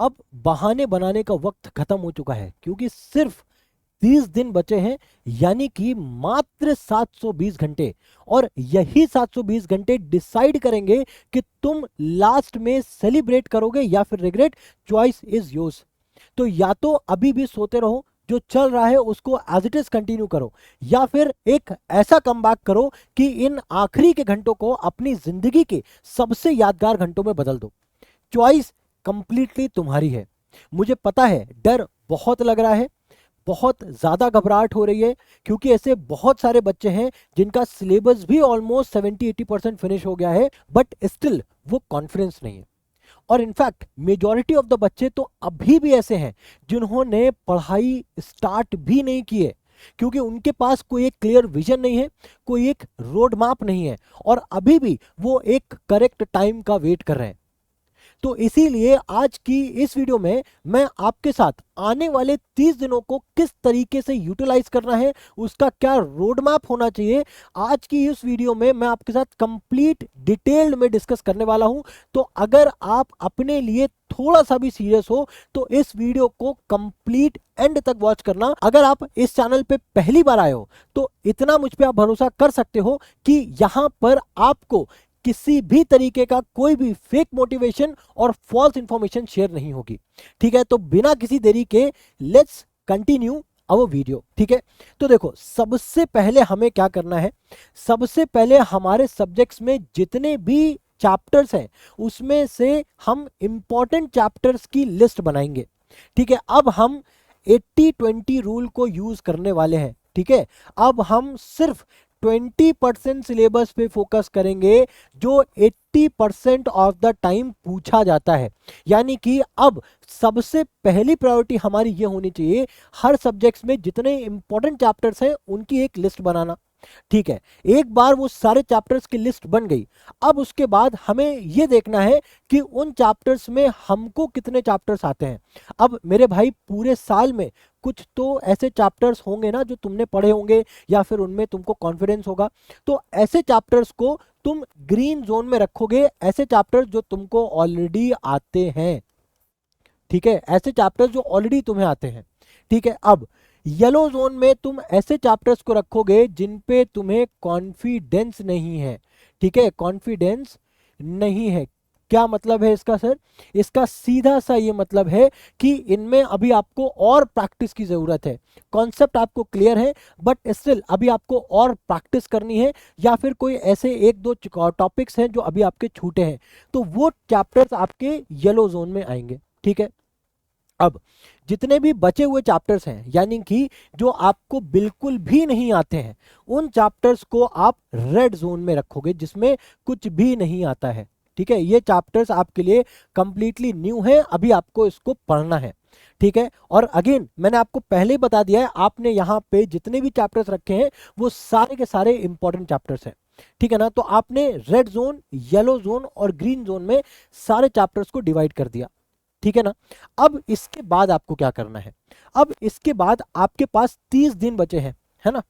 अब बहाने बनाने का वक्त खत्म हो चुका है, क्योंकि सिर्फ 30 दिन बचे हैं, यानी कि मात्र 720 घंटे। और यही 720 घंटे डिसाइड करेंगे कि तुम लास्ट में सेलिब्रेट करोगे या फिर रिग्रेट। Choice is yours. तो या तो अभी भी सोते रहो, जो चल रहा है उसको एज इट इज कंटिन्यू करो, या फिर एक ऐसा कमबैक करो कि इन आखिरी के घंटों को अपनी जिंदगी के सबसे यादगार घंटों में बदल दो। चॉइस कंप्लीटली तुम्हारी है। मुझे पता है डर बहुत लग रहा है, बहुत ज़्यादा घबराहट हो रही है, क्योंकि ऐसे बहुत सारे बच्चे हैं जिनका सिलेबस भी ऑलमोस्ट 70-80% फिनिश हो गया है, बट स्टिल वो कॉन्फिडेंस नहीं है। और इनफैक्ट मेजॉरिटी ऑफ द बच्चे तो अभी भी ऐसे हैं जिन्होंने पढ़ाई स्टार्ट भी नहीं की है, क्योंकि उनके पास कोई एक क्लियर विजन नहीं है, कोई एक रोड मैप नहीं है, और अभी भी वो एक करेक्ट टाइम का वेट कर रहे हैं। तो इसीलिए आज की इस वीडियो में मैं आपके साथ आने वाले 30 दिनों को किस तरीके से यूटिलाइज करना है, उसका क्या रोड मैप होना चाहिए, आज की इस वीडियो में मैं आपके साथ कंप्लीट डिटेल्ड में डिस्कस करने वाला हूं। तो अगर आप अपने लिए थोड़ा सा भी सीरियस हो तो इस वीडियो को कंप्लीट एंड तक वॉच करना। अगर आप इस चैनल पे पहली बार आए हो तो इतना मुझ पे आप भरोसा कर सकते हो कि यहां पर आपको किसी भी तरीके का कोई भी फेक मोटिवेशन और फॉल्स इंफॉर्मेशन शेयर नहीं होगी। ठीक है, तो बिना किसी देरी के लेट्स कंटिन्यू अवर वीडियो। ठीक है, तो देखो सबसे पहले हमें क्या करना है, सबसे पहले हमारे सब्जेक्ट्स में जितने भी चैप्टर्स हैं उसमें से हम इंपॉर्टेंट चैप्टर्स की लिस्ट बनाएंगे। ठीक है, अब हम 80-20 रूल को यूज करने वाले हैं। ठीक है, अब हम सिर्फ 20% सिलेबस पे फोकस करेंगे जो 80% ऑफ द टाइम पूछा जाता है। यानी कि अब सबसे पहली प्रायोरिटी हमारी ये होनी चाहिए, हर सब्जेक्ट्स में जितने इंपॉर्टेंट चैप्टर्स हैं उनकी एक लिस्ट बनाना। ठीक है, एक बार वो सारे चैप्टर्स की लिस्ट बन गई, अब उसके बाद हमें ये देखना है कि उन चैप्टर्स में हमको कितने चैप्टर्स आते हैं। अब मेरे भाई पूरे साल में कुछ तो ऐसे चैप्टर्स होंगे ना जो तुमने पढ़े होंगे या फिर उनमें तुमको कॉन्फिडेंस होगा, तो ऐसे चैप्टर्स को तुम ग्रीन जोन में रखोगे, ऐसे चैप्टर्स जो तुमको ऑलरेडी आते हैं। ठीक है, ऐसे चैप्टर्स जो ऑलरेडी तुम्हें आते हैं। ठीक है, अब येलो जोन में तुम ऐसे चैप्टर्स को रखोगे जिन पे तुम्हें कॉन्फिडेंस नहीं है। ठीक है, कॉन्फिडेंस नहीं है। क्या मतलब है इसका सर? इसका सीधा सा ये मतलब है कि इनमें अभी आपको और प्रैक्टिस की जरूरत है। कॉन्सेप्ट आपको क्लियर है बट स्टिल अभी आपको और प्रैक्टिस करनी है, या फिर कोई ऐसे एक दो टॉपिक्स हैं जो अभी आपके छूटे हैं, तो वो चैप्टर्स आपके येलो जोन में आएंगे। ठीक है, अब जितने भी बचे हुए चैप्टर्स हैं, यानी कि जो आपको बिल्कुल भी नहीं आते हैं, उन चैप्टर्स को आप रेड जोन में रखोगे जिसमें कुछ भी नहीं आता है। ठीक है, ये चैप्टर्स आपके लिए कंप्लीटली न्यू है, अभी आपको इसको पढ़ना है। ठीक है, और अगेन मैंने आपको पहले ही बता दिया है, आपने यहाँ पे जितने भी चैप्टर्स रखे हैं वो सारे के सारे इंपॉर्टेंट चैप्टर्स हैं। ठीक है ना, तो आपने रेड जोन, येलो जोन और ग्रीन जोन में सारे चैप्टर्स को डिवाइड कर दिया। ठीक है ना, अब इसके बाद आपको क्या करना है, अब इसके बाद आपके पास 30 दिन बचे हैं, है ना।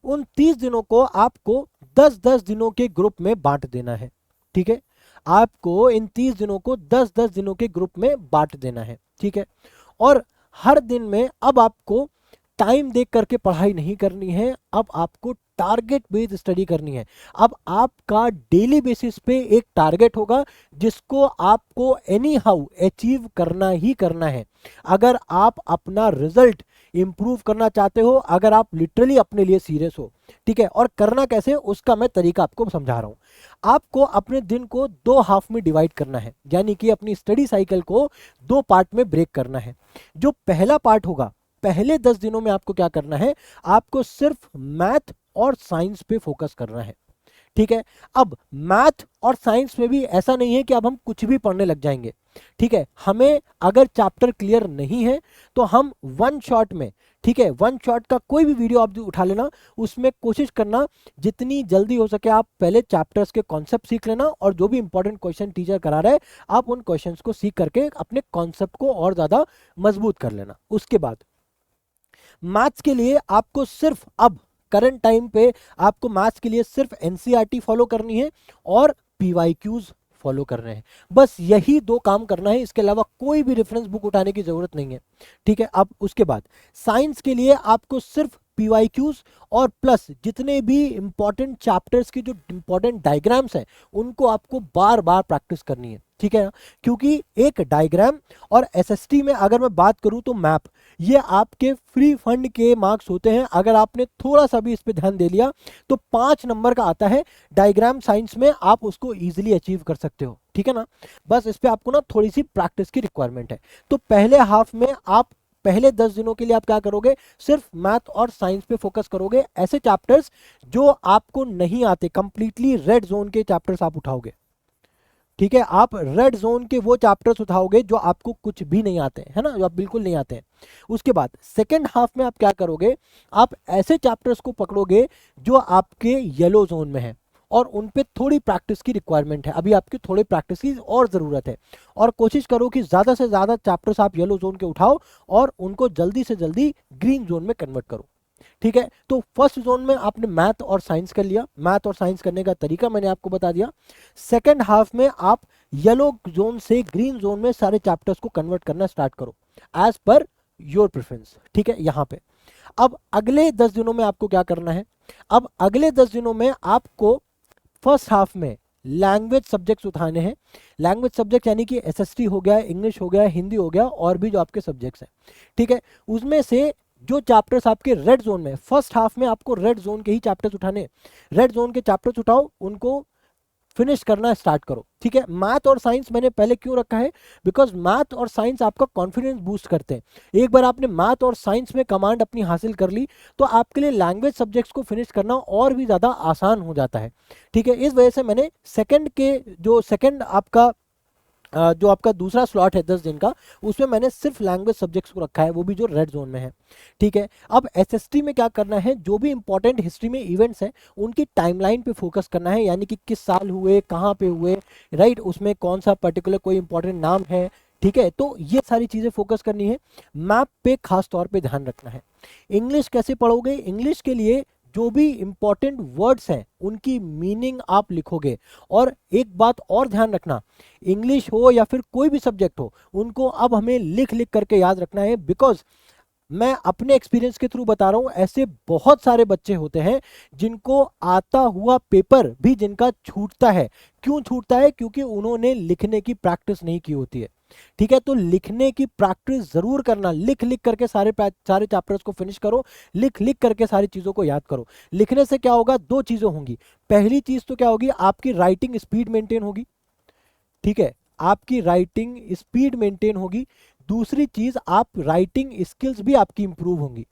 उन 30 दिनों को आपको 10-10 दिनों के ग्रुप में बांट देना है। ठीक है, आपको इन 30 दिनों को 10-10 दिनों के ग्रुप में बांट देना है। ठीक है, और हर दिन में अब आपको टाइम देख करके पढ़ाई नहीं करनी है, अब आपको टारगेट बेस्ड स्टडी करनी है। अब आपका डेली बेसिस पे एक टारगेट होगा जिसको आपको एनी हाउ अचीव करना ही करना है। अगर आप अपना रिजल्ट इंप्रूव करना चाहते हो, अगर आप लिटरली अपने लिए सीरियस हो। ठीक है, और करना कैसे उसका मैं तरीका आपको समझा रहा हूं। आपको अपने दिन को 2 हाफ में डिवाइड करना है, यानी कि अपनी स्टडी साइकिल को 2 पार्ट में ब्रेक करना है। जो पहला पार्ट होगा, पहले 10 दिनों में आपको क्या करना है, आपको सिर्फ मैथ और साइंस पे फोकस करना है। ठीक है, अब मैथ और साइंस में भी ऐसा नहीं है कि अब हम कुछ भी पढ़ने लग जाएंगे। ठीक है, हमें अगर चैप्टर क्लियर नहीं है तो हम वन शॉट में, ठीक है, वन शॉट का कोई भी वीडियो आप उठा लेना, उसमें कोशिश करना जितनी जल्दी हो सके आप पहले चैप्टर्स के कॉन्सेप्ट सीख लेना, और जो भी इंपॉर्टेंट क्वेश्चन टीचर करा रहा है आप उन क्वेश्चंस को सीख करके अपने कॉन्सेप्ट को और ज्यादा मजबूत कर लेना। उसके बाद मैथ्स के लिए आपको सिर्फ अब करंट टाइम पे आपको मैथ्स के लिए सिर्फ एनसीईआरटी फॉलो करनी है और पीवाईक्यूज फॉलो कर रहे हैं। बस यही 2 काम करना है, इसके अलावा कोई भी रेफरेंस बुक उठाने की जरूरत नहीं है, ठीक है। अब उसके बाद साइंस के लिए आपको सिर्फ PYQs और प्लस जितने भी इंपॉर्टेंट चैप्टर्स की जो इंपॉर्टेंट डायग्राम्स हैं उनको आपको बार बार प्रैक्टिस करनी है, ठीक है ना। क्योंकि एक डायग्राम और SST में अगर मैं बात करूं तो मैप, ये आपके फ्री फंड के मार्क्स होते हैं। अगर आपने थोड़ा सा भी इस पे ध्यान दे लिया तो 5 नंबर का आता है डायग्राम साइंस में, आप उसको इजीली अचीव कर सकते हो, ठीक है ना। बस इस पे आपको ना थोड़ी सी प्रैक्टिस की रिक्वायरमेंट है। तो पहले हाफ में आप पहले 10 दिनों के लिए आप क्या करोगे, सिर्फ मैथ और साइंस पे फोकस करोगे। ऐसे चैप्टर्स जो आपको नहीं आते, कंप्लीटली रेड जोन के चैप्टर्स आप उठाओगे, ठीक है। आप रेड जोन के वो चैप्टर्स उठाओगे जो आपको कुछ भी नहीं आते है ना, जो आप बिल्कुल नहीं आते हैं। उसके बाद सेकंड हाफ में आप क्या करोगे, आप ऐसे चैप्टर्स को पकड़ोगे जो आपके येलो जोन में है और उन पे थोड़ी प्रैक्टिस की रिक्वायरमेंट है, अभी आपकी थोड़ी प्रैक्टिस की और ज़रूरत है। और कोशिश करो कि ज़्यादा से ज़्यादा चैप्टर्स आप येलो जोन के उठाओ और उनको जल्दी से जल्दी ग्रीन जोन में कन्वर्ट करो, ठीक है। तो फर्स्ट जोन में आपने मैथ और साइंस कर लिया, मैथ और साइंस करने का तरीका मैंने आपको बता दिया। सेकंड हाफ में आप येलो जोन से ग्रीन जोन में सारे चैप्टर्स को कन्वर्ट करना स्टार्ट करो एज पर योर प्रेफरेंस, ठीक है। यहां पे अब अगले 10 दिनों में आपको क्या करना है, अब अगले 10 दिनों में आपको फर्स्ट हाफ में लैंग्वेज सब्जेक्ट्स उठाने हैं। लैंग्वेज सब्जेक्ट यानी कि SST हो गया, इंग्लिश हो गया, हिंदी हो गया और भी जो आपके सब्जेक्ट्स हैं, ठीक है। उसमें से जो चैप्टर्स आपके रेड जोन में, फर्स्ट हाफ में आपको रेड जोन के ही चैप्टर्स उठाने, रेड जोन के चैप्टर्स उठाओ, उनको फिनिश करना स्टार्ट करो, ठीक है। मैथ और साइंस मैंने पहले क्यों रखा है, बिकॉज मैथ और साइंस आपका कॉन्फिडेंस बूस्ट करते हैं। एक बार आपने मैथ और साइंस में कमांड अपनी हासिल कर ली तो आपके लिए लैंग्वेज सब्जेक्ट्स को फिनिश करना और भी ज़्यादा आसान हो जाता है, ठीक है। इस वजह से मैंने सेकंड के जो सेकंड आपका जो आपका दूसरा स्लॉट है 10 दिन का, उसमें मैंने सिर्फ लैंग्वेज सब्जेक्ट्स को रखा है, वो भी जो रेड जोन में है, ठीक है। अब SST में क्या करना है, जो भी इंपॉर्टेंट हिस्ट्री में इवेंट्स हैं उनकी टाइमलाइन पे फोकस करना है, यानी कि किस साल हुए, कहाँ पे हुए, राइट, उसमें कौन सा पर्टिकुलर कोई इंपॉर्टेंट नाम है, ठीक है। तो ये सारी चीज़ें फोकस करनी है। मैप पे खास तौर पे ध्यान रखना है। इंग्लिश कैसे पढ़ोगे, इंग्लिश के लिए जो भी इंपॉर्टेंट वर्ड्स हैं उनकी मीनिंग आप लिखोगे। और एक बात और ध्यान रखना, इंग्लिश हो या फिर कोई भी सब्जेक्ट हो, उनको अब हमें लिख लिख करके याद रखना है। बिकॉज मैं अपने एक्सपीरियंस के थ्रू बता रहा हूं, ऐसे बहुत सारे बच्चे होते हैं जिनको आता हुआ पेपर भी जिनका छूटता है। क्यों छूटता है, क्योंकि उन्होंने लिखने की प्रैक्टिस नहीं की होती है, ठीक है। तो लिखने की प्रैक्टिस जरूर करना, लिख लिख करके सारे चैप्टर्स को फिनिश करो, लिख लिख करके सारी चीजों को याद करो। लिखने से क्या होगा, 2 चीजें होंगी। पहली चीज तो क्या होगी, आपकी राइटिंग स्पीड मेंटेन होगी, ठीक है, आपकी राइटिंग स्पीड मेंटेन होगी। दूसरी चीज, आप राइटिंग स्किल्स भी आपकी इंप्रूव होंगी,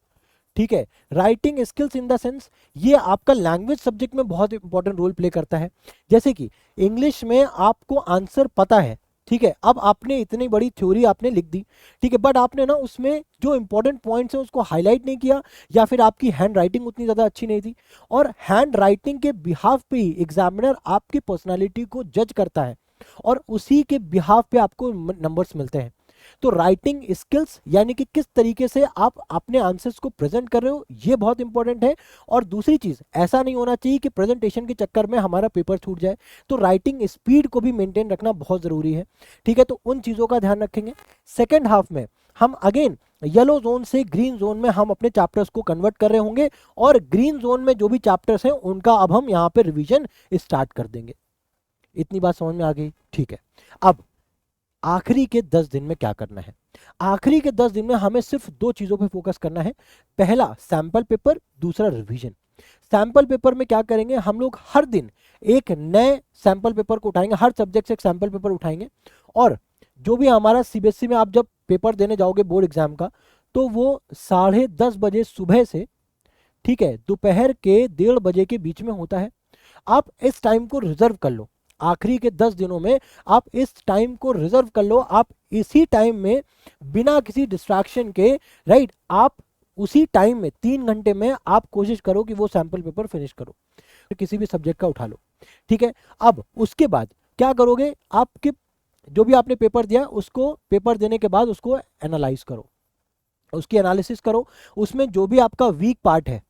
ठीक है। Writing skills in the sense, ये आपका लैंग्वेज सब्जेक्ट में बहुत इंपॉर्टेंट रोल प्ले करता है। जैसे कि इंग्लिश में आपको आंसर पता है, ठीक है, अब आपने इतनी बड़ी थ्योरी आपने लिख दी, ठीक है, बट आपने ना उसमें जो इंपॉर्टेंट पॉइंट्स हैं उसको हाईलाइट नहीं किया, या फिर आपकी हैंड राइटिंग उतनी ज़्यादा अच्छी नहीं थी। और हैंड राइटिंग के बिहाफ पे ही एग्जामिनर आपकी पर्सनालिटी को जज करता है और उसी के बिहाफ पे आपको नंबर्स मिलते हैं। तो राइटिंग स्किल्स यानी कि किस तरीके से आप अपने आंसर्स को प्रेजेंट कर रहे हो, ये बहुत इंपॉर्टेंट है। और दूसरी चीज, ऐसा नहीं होना चाहिए कि प्रेजेंटेशन के चक्कर में हमारा पेपर छूट जाए, तो राइटिंग स्पीड को भी मेंटेन रखना बहुत जरूरी है, ठीक है। तो उन चीजों का ध्यान रखेंगे। सेकेंड हाफ में हम अगेन येलो जोन से ग्रीन जोन में हम अपने चैप्टर्स को कन्वर्ट कर रहे होंगे, और ग्रीन जोन में जो भी चैप्टर्स हैं उनका अब हम यहाँ पे रिविजन स्टार्ट कर देंगे। इतनी बात समझ में आ गई, ठीक है। अब आखिरी के 10 दिन में क्या करना है, आखिरी के 10 दिन में हमें सिर्फ 2 चीजों पे फोकस करना है। पहला सैंपल पेपर, दूसरा रिवीजन। सैंपल पेपर में क्या करेंगे, हम लोग हर दिन एक नए सैंपल पेपर को उठाएंगे, हर सब्जेक्ट से एक सैंपल पेपर उठाएंगे। और जो भी हमारा CBSE में आप जब पेपर देने जाओगे बोर्ड एग्जाम का, तो वो 10:30 बजे सुबह से, ठीक है, दोपहर के 1:30 बजे के बीच में होता है। आप इस टाइम को रिजर्व कर लो, आखिरी के 10 दिनों में आप इस टाइम को रिजर्व कर लो। आप इसी टाइम में बिना किसी डिस्ट्रैक्शन के, राइट, आप उसी टाइम में 3 घंटे में आप कोशिश करो कि वो सैंपल पेपर फिनिश करो, किसी भी सब्जेक्ट का उठा लो, ठीक है। अब उसके बाद क्या करोगे, आपके जो भी आपने पेपर दिया उसको, पेपर देने के बाद उसको एनालाइज करो, उसकी एनालिसिस करो। उसमें जो भी आपका वीक पार्ट है,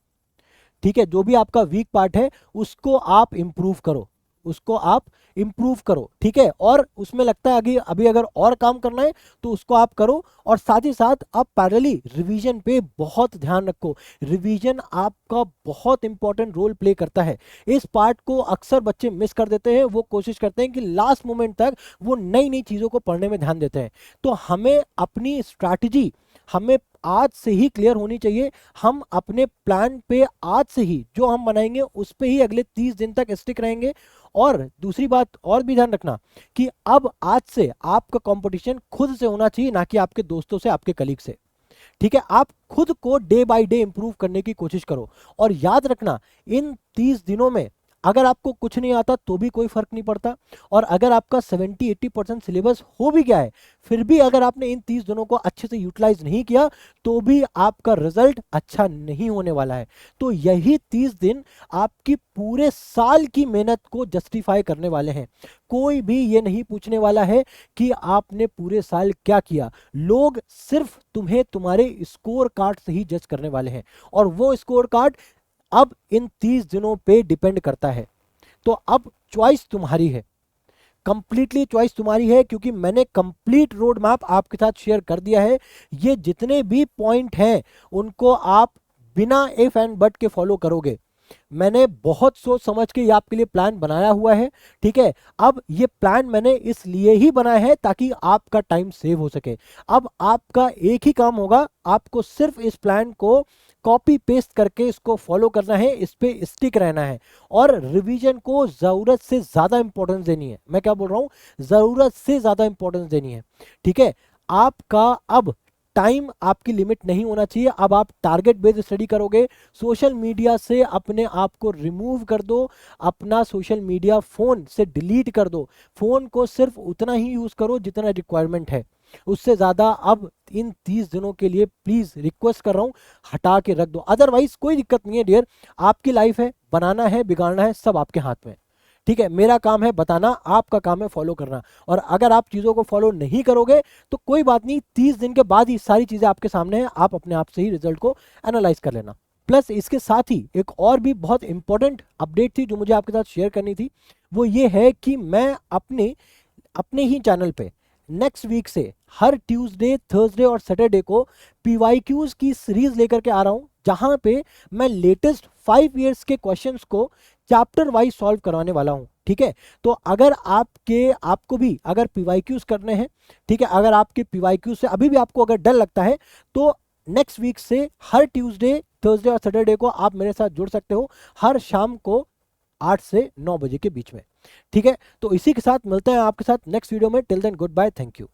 ठीक है, जो भी आपका वीक पार्ट है उसको आप इंप्रूव करो, उसको आप इम्प्रूव करो, ठीक है। और उसमें लगता है अभी अभी अगर और काम करना है तो उसको आप करो, और साथ ही साथ आप पैरेलली रिवीजन पे बहुत ध्यान रखो। रिवीजन आपका बहुत इंपॉर्टेंट रोल प्ले करता है। इस पार्ट को अक्सर बच्चे मिस कर देते हैं, वो कोशिश करते हैं कि लास्ट मोमेंट तक वो नई नई चीज़ों को पढ़ने में ध्यान देते हैं। तो हमें अपनी स्ट्रैटेजी हमें आज से ही क्लियर होनी चाहिए। हम अपने प्लान पे आज से ही जो हम बनाएंगे उस पे ही अगले 30 दिन तक स्टिक रहेंगे। और दूसरी बात और भी ध्यान रखना कि अब आज से आपका कंपटीशन खुद से होना चाहिए, ना कि आपके दोस्तों से, आपके कलीग से, ठीक है। आप खुद को डे बाय डे इंप्रूव करने की कोशिश करो। और याद रखना, इन 30 दिनों में अगर आपको कुछ नहीं आता तो भी कोई फर्क नहीं पड़ता, और अगर आपका 70-80% सिलेबस हो भी गया है, फिर भी अगर आपने इन 30 दिनों को अच्छे से यूटिलाइज नहीं किया तो भी आपका रिजल्ट अच्छा नहीं होने वाला है। तो यही 30 दिन आपकी पूरे साल की मेहनत को जस्टिफाई करने वाले हैं। कोई भी ये नहीं पूछने वाला है कि आपने पूरे साल क्या किया। लोग सिर्फ तुम्हें तुम्हारे स्कोर कार्ड से ही जज करने वाले हैं, और वो स्कोर कार्ड अब इन 30 दिनों पे डिपेंड करता है। तो अब चॉइस तुम्हारी है, कंप्लीटली चॉइस तुम्हारी है, क्योंकि मैंने कंप्लीट रोड मैप आपके साथ शेयर कर दिया है। ये जितने भी पॉइंट हैं उनको आप बिना इफ एंड बट के फॉलो करोगे। मैंने बहुत सोच समझ के ये आपके लिए प्लान बनाया हुआ है, ठीक है। अब ये प्लान मैंने इसलिए ही बनाया है ताकि आपका टाइम सेव हो सके। अब आपका एक ही काम होगा, आपको सिर्फ इस प्लान को कॉपी पेस्ट करके इसको फॉलो करना है, इस पे स्टिक रहना है, और रिवीजन को जरूरत से ज्यादा इंपॉर्टेंस देनी है। मैं क्या बोल रहा हूं, जरूरत से ज्यादा इंपॉर्टेंस देनी है, ठीक है। आपका अब टाइम आपकी लिमिट नहीं होना चाहिए। अब आप टारगेट बेस्ड स्टडी करोगे। सोशल मीडिया से अपने आप को रिमूव कर दो, अपना सोशल मीडिया फोन से डिलीट कर दो। फोन को सिर्फ उतना ही यूज करो जितना रिक्वायरमेंट है, उससे ज्यादा अब इन 30 दिनों के लिए प्लीज रिक्वेस्ट कर रहा हूं हटा के रख दो। अदरवाइज कोई दिक्कत नहीं है डियर, आपकी लाइफ है, बनाना है बिगाड़ना है सब आपके हाथ में, ठीक है। मेरा काम है बताना, आपका काम है फॉलो करना। और अगर आप चीजों को फॉलो नहीं करोगे तो कोई बात नहीं, 30 दिन के बाद ही सारी चीजें आपके सामने हैं, आप अपने आप से ही रिजल्ट को एनालाइज कर लेना। प्लस इसके साथ ही एक और भी बहुत इंपॉर्टेंट अपडेट थी जो मुझे आपके साथ शेयर करनी थी। वो ये है कि मैं अपने अपने ही चैनल पे नेक्स्ट वीक से हर ट्यूसडे, थर्सडे और सैटरडे को पीवाईक्यूज की सीरीज लेकर के आ रहा हूं, जहां पे मैं लेटेस्ट 5 इयर्स के क्वेश्चंस को चैप्टर वाइज सॉल्व करवाने वाला हूं, ठीक है। तो अगर आपको भी अगर पीवाईक्यूज करने हैं, ठीक है, अगर आपके पीवाईक्यूज से अभी भी आपको अगर डर लगता है तो नेक्स्ट वीक से हर ट्यूसडे, थर्सडे और सैटरडे को आप मेरे साथ जुड़ सकते हो, हर शाम को 8 से 9 बजे के बीच में, ठीक है। तो इसी के साथ मिलते हैं आपके साथ नेक्स्ट वीडियो में। Till then good bye, thank you.